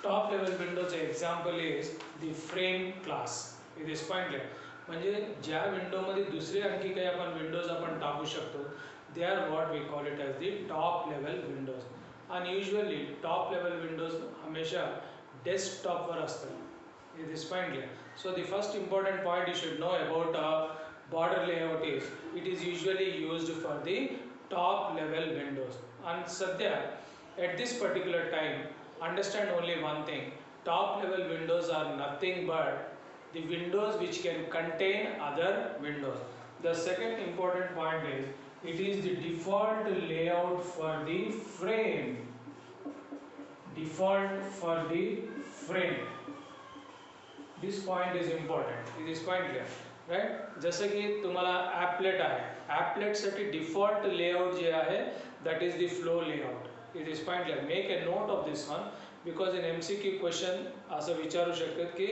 Top level विंडोचे example is the frame class. It is pointless. म्हणजे ज्या विंडोमध्ये दुसरे आणखी काही आपण विंडोज आपण टाकू शकतो, they are what we call it as the top level windows. आणि युजली टॉप लेवल विंडोज हमेशा डेस्कटॉपवर असतात. It is pointless. So the first important point you should know about a border layout is it is usually used for the top level windows. And sadhya at this particular time, understand only one thing: top level windows are nothing but the windows which can contain other windows. The second important point is it is the default layout for the frame. Default for the frame. This point is important. It is point clear right. जसं की तुम्हाला ॲपलेट आहे, ॲपलेटसाठी default layout जे आहे that is the flow layout. It is point clear. Make a note of this one because in MCQ question असं विचारू शकतात की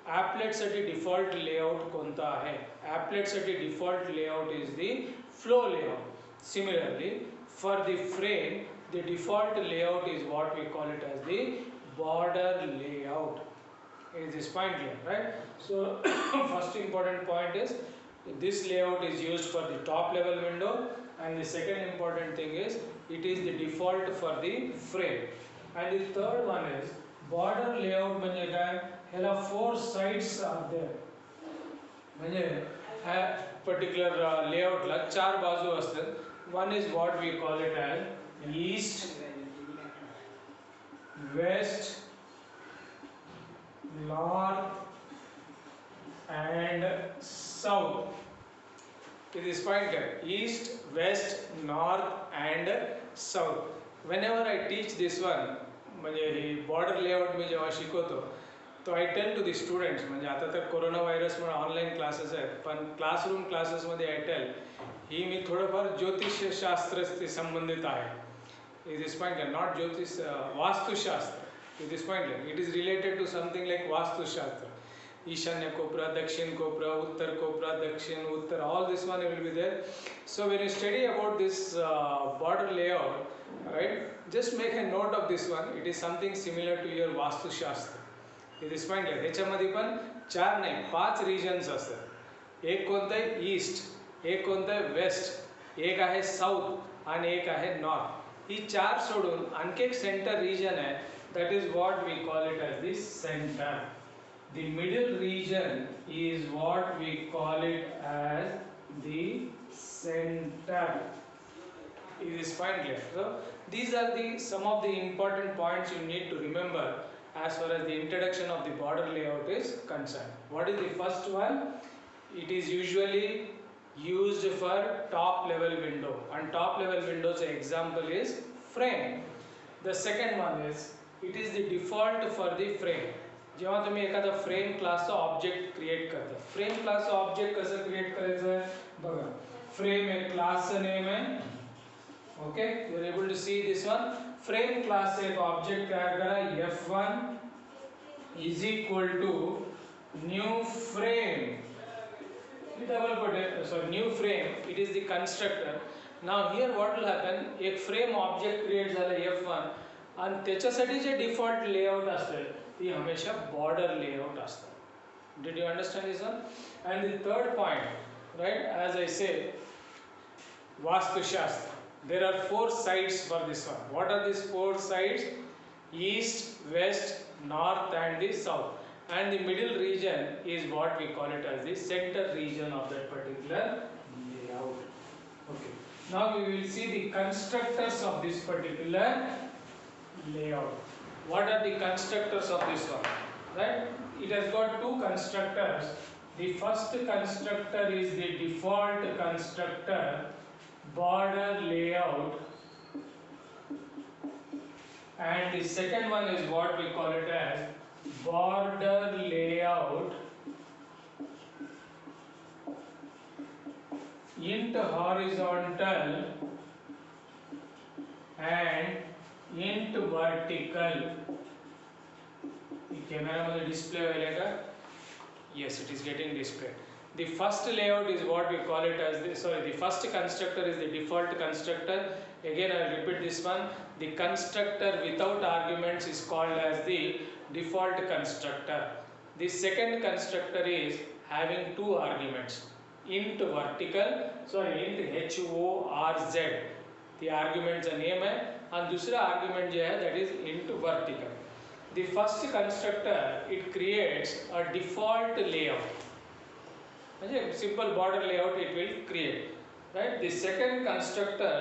ॲपलेटसाठी डिफॉल्ट लेआउट कोणता आहे. ॲपलेटसाठी default layout is the flow layout. Similarly for the frame the default layout is what we call it as the border layout. Is this point clear, right? So first important point is this layout is used for the top level window, and the second important thing is it is the default for the frame. And the third one is border layout. म्हणजे काय, ह्याला 4 sides are there. म्हणजे ह्या particular layoutला 4 बाजू असतात. One is what we call it as east, west, north and south. It is pointed east, west, north and south. Whenever I teach this one, म्हणजे ही border layout मी जेव्हा शिकवतो तो I tell to the students. म्हणजे आता तर corona व्हायरसमुळे online classes आहेत, पण classroom क्लासेसमध्ये I tell ही मी थोडंफार ज्योतिषशास्त्राशी संबंधित आहे. इट इज पॉइंटेड नॉट ज्योतिष, वास्तुशास्त्र. It is pointless. It is related to something like Vastu Shastra. Ishanya Kopra, Dakshin Kopra, Uttar Kopra, Dakshin, Uttar, all this one will be there. So when you study about this border layout, right, just make a note of this one. It is something similar to your Vastu Shastra. It is pointless. ह्याच्यामध्ये पण 4 नाही 5 regions असतात. एक कोणतं आहे east, एक कोणतं आहे वेस्ट, एक आहे साऊथ आणि एक आहे नॉर्थ. ही 4 सोडून आणखी एक सेंटर रिजन आहे. That is what we call it as the center. The middle region is what we call it as the center. It is quite clear. So these are some of the important points you need to remember as far as the introduction of the border layout is concerned. What is the first one? It is usually used for top level window, and top level windows example is frame. The second one is it is the default for the frame. जेव्हा तुम्ही एखादा frame क्लासचा object create करता, frame क्लासचा object कसं create करायचं बघा. Frame एक क्लासचं नेम आहे. Okay, you are able to see this one. Frame क्लासचा एक ऑब्जेक्ट तयार करा. F1 is equal to new frame. Double quoted, sorry, new frame. It is the constructor. Now here what will happen, एक frame object create झालं F1 आणि त्याच्यासाठी जे default layout असते ती हमेशा बॉर्डर लेआउट असतात. Did you understand this one? And the third point, right, as I say वास्तुशास्त्र. There are 4 sides for this one. What are this 4 sides? East, west, north and the south. And the middle region is what we call it as the center region of that particular layout. Okay. Now we will see the constructors of this particular layout. What are the constructors of this one? Right? It has got 2 constructors. The first constructor is the default constructor, border layout, and the second one is what we call it as border layout int horizontal and int vertical. Camera मध्ये display होईल का? Yes, it is getting displayed. The first layout is what we call it as the first constructor is the default constructor. Again I will repeat this one. The constructor without arguments is called as the default constructor. The second constructor is having two arguments, int vertical, int HORZ. The argument का name है और दूसरा argument जो है that is int vertical. The first constructor it creates a default layout. म्हणजे simple border layout it will create, right? The second constructor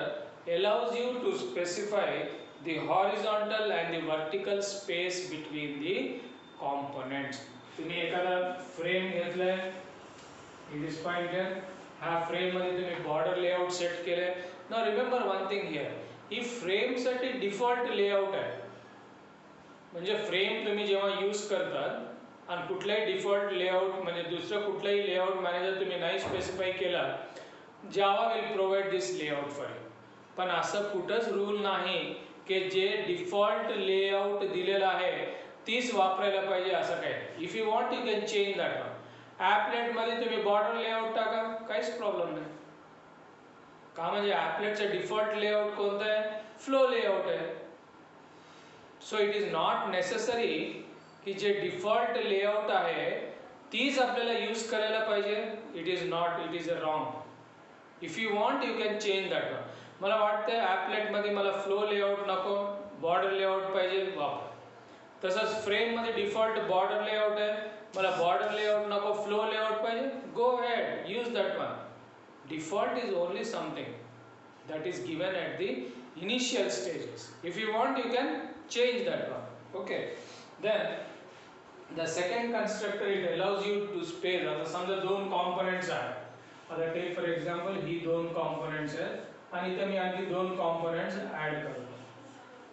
allows you to specify the horizontal and the vertical space between the components. तुम्ही एखादा frame घेतलाय, it is fine here. हा frame मध्ये तुम्ही border layout set केले. Now remember one thing here. He frame साठी default layout आहे. म्हणजे frame तुम्ही जेव्हा use करतात आणि कुठलाही डिफॉल्ट लेआउट म्हणजे दुसरं कुठलाही लेआउट मॅनेजर तुम्ही नाही स्पेसिफाय केला, Java will provide this layout for you. पण असं कुठंच रूल नाही की जे डिफॉल्ट लेआउट दिलेलं आहे तीच वापरायला पाहिजे असं काय. If you want you can change that one. ॲपलेटमध्ये तुम्ही बॉर्डर लेआउट टाका, काहीच प्रॉब्लेम नाही. का म्हणजे ॲपलेटचं डिफॉल्ट लेआउट कोणतं आहे? फ्लो लेआउट आहे. So it is not necessary की जे डिफॉल्ट लेआउट आहे तीच आपल्याला यूज करायला पाहिजे. It is not, it is a wrong. If you want you can change that one. मला वाटतं ॲपलेटमध्ये मला फ्लो लेआउट नको, बॉर्डर लेआउट पाहिजे, वापर. तसंच फ्रेममध्ये डिफॉल्ट बॉर्डर लेआउट आहे, मला बॉर्डर लेआउट नको, फ्लो लेआउट पाहिजे, go ahead, use that one. Default is only something that is given at the initial stages. If you want you can change that one. Okay, then the second constructor it allows you to space. आता समजा दोन components आहेत. आता take for example ही दोन components आहेत आणि इथे मी आणखी दोन components add करतो.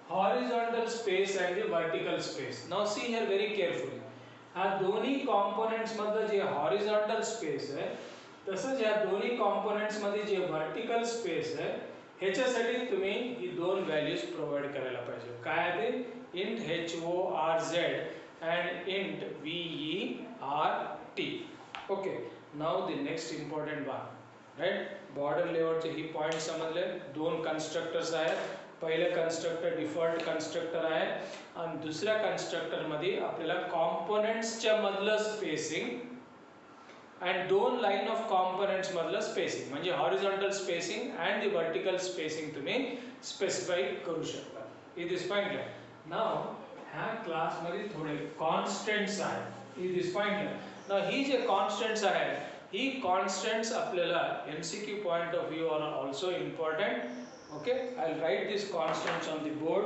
Horizontal space and the vertical space. Now see here very carefully. हा दोन्ही components मधलं जे horizontal space आहे तसंच या दोन्ही components मध्ये जे vertical space आहे ह्याच्यासाठी तुम्ही ही दोन व्हॅल्यूज प्रोव्हाइड करायला पाहिजे. काय आहे ते? int HORZ and int VERT. Okay, now the next important one, right? Border layout चे ही पॉइंट समजले. दोन कन्स्ट्रक्टर्स आहेत. पहिलं कन्स्ट्रक्टर डिफॉल्ट कन्स्ट्रक्टर आहे आणि दुसऱ्या कन्स्ट्रक्टर मध्ये आपल्याला कॉम्पोनेंट्सच्या मधलं स्पेसिंग and दोन लाइन ऑफ कॉम्पोनेंट्स मधलं स्पेसिंग म्हणजे horizontal spacing and the vertical spacing तुम्ही स्पेसिफाई करू शकता. It is fine clear. Now ह्या क्लास मध्ये थोडे कॉन्स्टंट्स आहेत. It is fine clear. Now ही जे कॉन्स्टंट्स आहेत ही कॉन्स्टंट्स आपल्याला MCQ point of view are also important. Okay, I will write this constants on the board.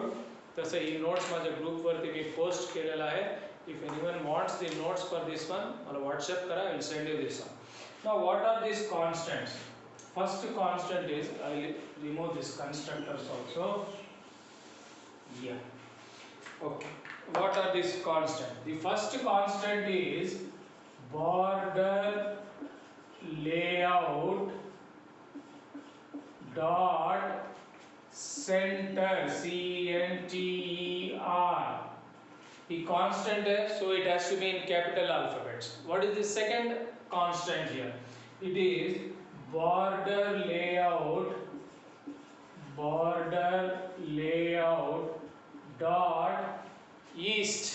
तसं ही नोट्स माझ्या ग्रुप वरती मी पोस्ट केलेला आहे. If anyone wants the notes for this one, or WhatsApp kara, I will send you this one. Now, what are these constants? First constant is, I will remove this constructors also. Yeah. Okay. What are these constants? The first constant is border layout dot center, CENTER. The constant है, so it has to be in capital alphabets. What is the second constant here? It is border layout dot east.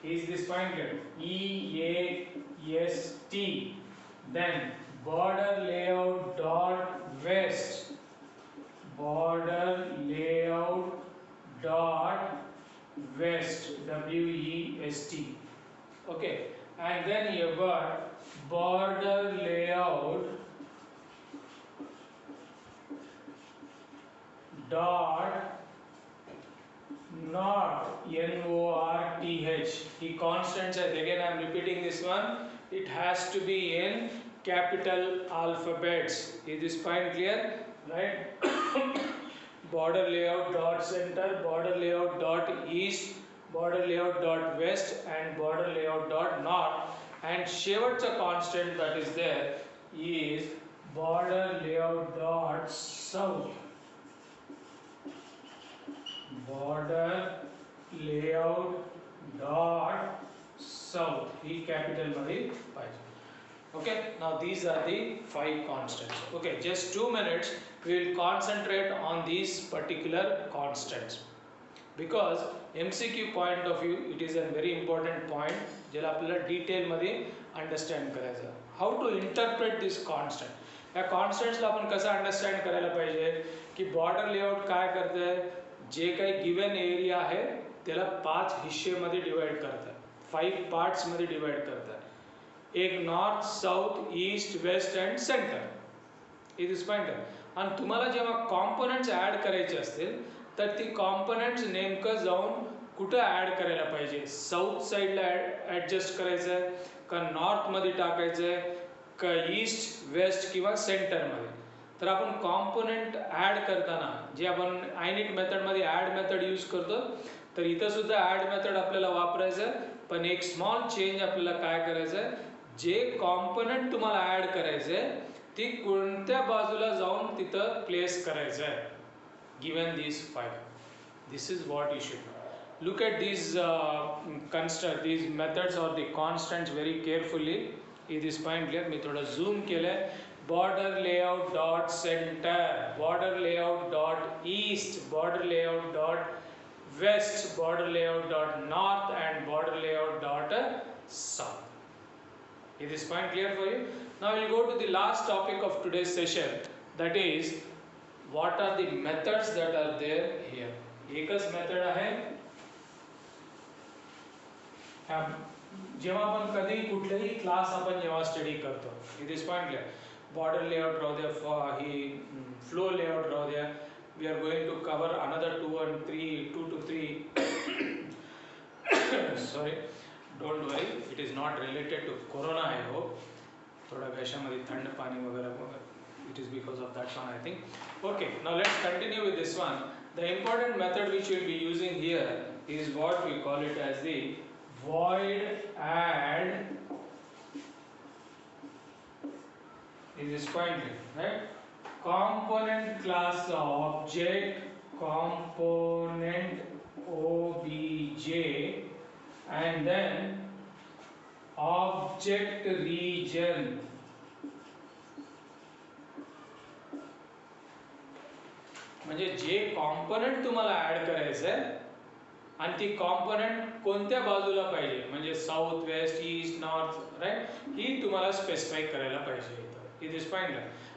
Is this point here? EAST. Then border layout dot west. Border layout dot west, WEST. Okay, and then you got border layout dot north, NORTH. The constants are again I am repeating this one. It has to be in capital alphabets. Is this point clear? Right? Border layout dot center, border layout dot east, border layout dot west, and border layout dot north. And शेवटचा constant that is there is border layout dot south. Border layout dot south. He capital मध्ये पाहिजे. Okay. Now these are the 5 constants. Okay. Just 2 minutes. we will concentrate on these particular constants because MCQ point of view it is a very important point ज्याला आपल्याला detail मध्ये understand करायचं. How to interpret this constant. या कॉन्स्टंट्सला आपण कसं understand करायला पाहिजे की बॉर्डर लेआउट काय करतंय, जे काही गिवन एरिया आहे त्याला 5 हिस्सेमध्ये डिवाइड करतात, 5 पार्ट्समध्ये डिवाइड करतात. एक north, south, east, west and centre. It is point. आणि तुम्हाला जेव्हा कॉम्पोनंट्स ॲड करायचे असतील तर ती कॉम्पोनंट्स नेमकं जाऊन कुठं ॲड करायला पाहिजे. साऊथ साईडला ॲडजस्ट करायचं आहे का नॉर्थमध्ये टाकायचं आहे का ईस्ट, वेस्ट किंवा सेंटरमध्ये. तर आपण कॉम्पोनंट ॲड करताना जे आपण आयनिट मेथडमध्ये ॲड मेथड यूज करतो तर इथं सुद्धा ॲड मेथड आपल्याला वापरायचं आहे. पण एक स्मॉल चेंज आपल्याला काय करायचं आहे, जे कॉम्पोनंट तुम्हाला ॲड करायचं आहे ती कोणत्या बाजूला जाऊन तिथं प्लेस करायचं आहे. Given these 5. This is what you should know. Look at these these methods or the constants very carefully. It is point clear. मी थोडं zoom केलंय. Border layout dot center, border layout dot east, border layout dot west, border layout dot north and border layout dot south. Is this point clear for you? Now we'll go to the last topic of today's session, that is what are the methods that are there here. एकच method आहे. जेव्हा आपण कधी कुठलेही class आपण जेव्हा study करतो, it is point clear. Border layout राहू द्या, ही फ्लो लेआउट राहू द्या. We are going to cover another 2 to 3 sorry, don't worry, it is not related to corona. I hope थोड़ा घशामध्ये थंड पाणी वगैरे, it is because of that one I think. Okay, now let's continue with this one. The important method which we will be using here is what we call it as the void add. Is this point, right? Component class object, component obj, and then object region. म्हणजे जे component तुम्हाला add करायचं आहे आणि ती component कोणत्या बाजूला पाहिजे, म्हणजे south, west, east, north, right, ही तुम्हाला स्पेसिफाय करायला पाहिजे. It is point.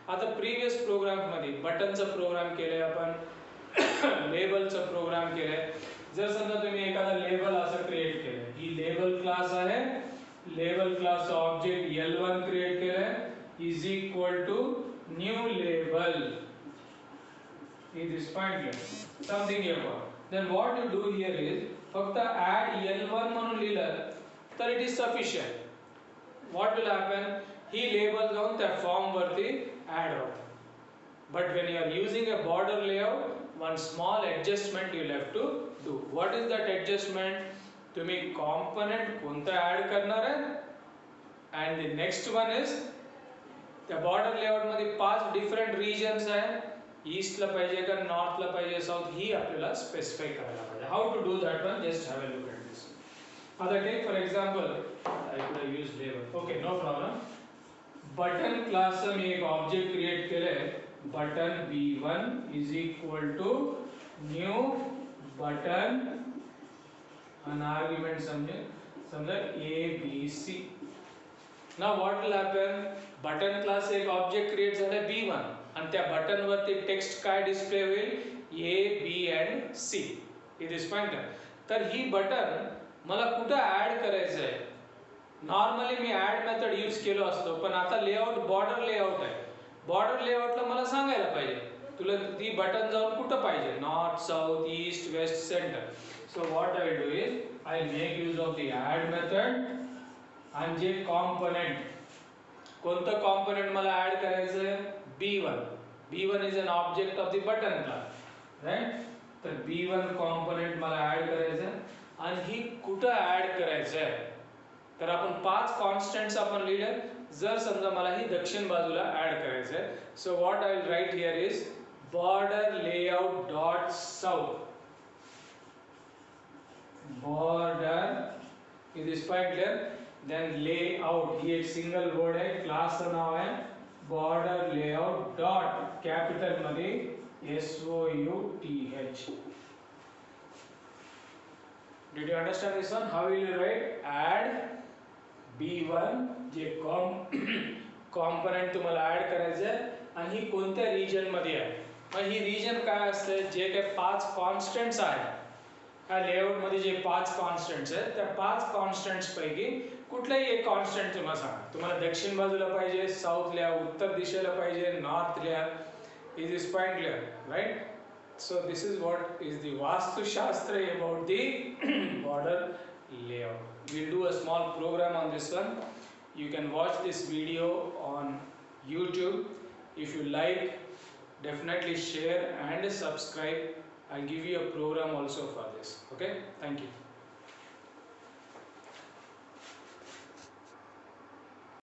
आता प्रिव्हियस प्रोग्राममध्ये बटनचा प्रोग्राम केलाय आपण, लेबलचा प्रोग्राम केलाय. जर समजा तुम्ही एखादा लेबल असं क्रिएट केलंय, ही लेबल क्लास आहे, लेबल क्लासचा ऑब्जेक्ट L1 क्रिएट केलाय is equal to new label. It is pointless. Something here. Then what you do here is फक्त add L1 म्हणून लिहिलं तर it is sufficient. What will happen? He label जाऊन त्या form वरती add होतं. But when you are using a border layout, one small adjustment you will have to do. What is that adjustment? तुम्ही component कोणता add करणार आहे and the next one is त्या border layout मध्ये 5 different regions आहे. ईस्टला पाहिजे का नॉर्थला पाहिजे, साऊथ, ही आपल्याला स्पेसिफाय करायला पाहिजे. How to do that one, just have a look at this. आता take for example, I could have used label. Okay, no problem. Button क्लासचं मी एक ऑब्जेक्ट क्रिएट केलंय, button B1 is equal to new button आणि argument समजा ABC. Now what will happen, button class एक object create झालाय B1 आणि त्या बटन वरती टेक्स्ट काय डिस्प्ले होईल, A, B and C. It is point. तर ही बटन मला कुठं ऍड करायचं आहे. नॉर्मली मी ऍड मेथड यूज केलो असतो, पण आता लेआउट बॉर्डर लेआउट आहे. बॉर्डर लेआउटला मला सांगायला पाहिजे तुला ती बटन जाऊन कुठं पाहिजे, north, south, east, west, centre. So what I do is I make use of the add method आणि जे कॉम्पोनंट, कोणतं कॉम्पोनंट मला ऍड करायचं आहे, B1. B1 is an object of the button class, right? तर B1 component मला add करायचं आहे आणि ही कुठं ऍड करायचं आहे. तर आपण 5 कॉन्स्टंट्स आपण लिहिले. जर समजा मला ही दक्षिण बाजूला ऍड करायचं आहे, so what I will write here is border layout dot south. Border, it is quite clear. Then layout, ही एक सिंगल वर्ड आहे, क्लासचं नाव आहे border layout dot capital मध्ये SOUTH. Did you understand this one? How will you write? Add B1 J component तुम्हाला add करायचं आहे आणि ही कोणत्या रिजन मध्ये आहे. मग ही रिजन काय असते, जे काही 5 कॉन्स्टंट्स आहेत ह्या लेआउट मध्ये, जे 5 कॉन्स्टंट्स आहेत त्या 5 कॉन्स्टंट्स पैकी कुठलाही एक कॉन्स्टंट तुम्हाला सांगा. तुम्हाला दक्षिण बाजूला पाहिजे, साऊथ लिहा, उत्तर दिशेला पाहिजे, नॉर्थ लिहा. Is this point clear, right? So this is what is the Vastu Shastra about the border layout. We'll do a small program on this one. You can watch this video on YouTube. If you like, definitely share and subscribe. I'll give you a program also for this. Okay? Thank you.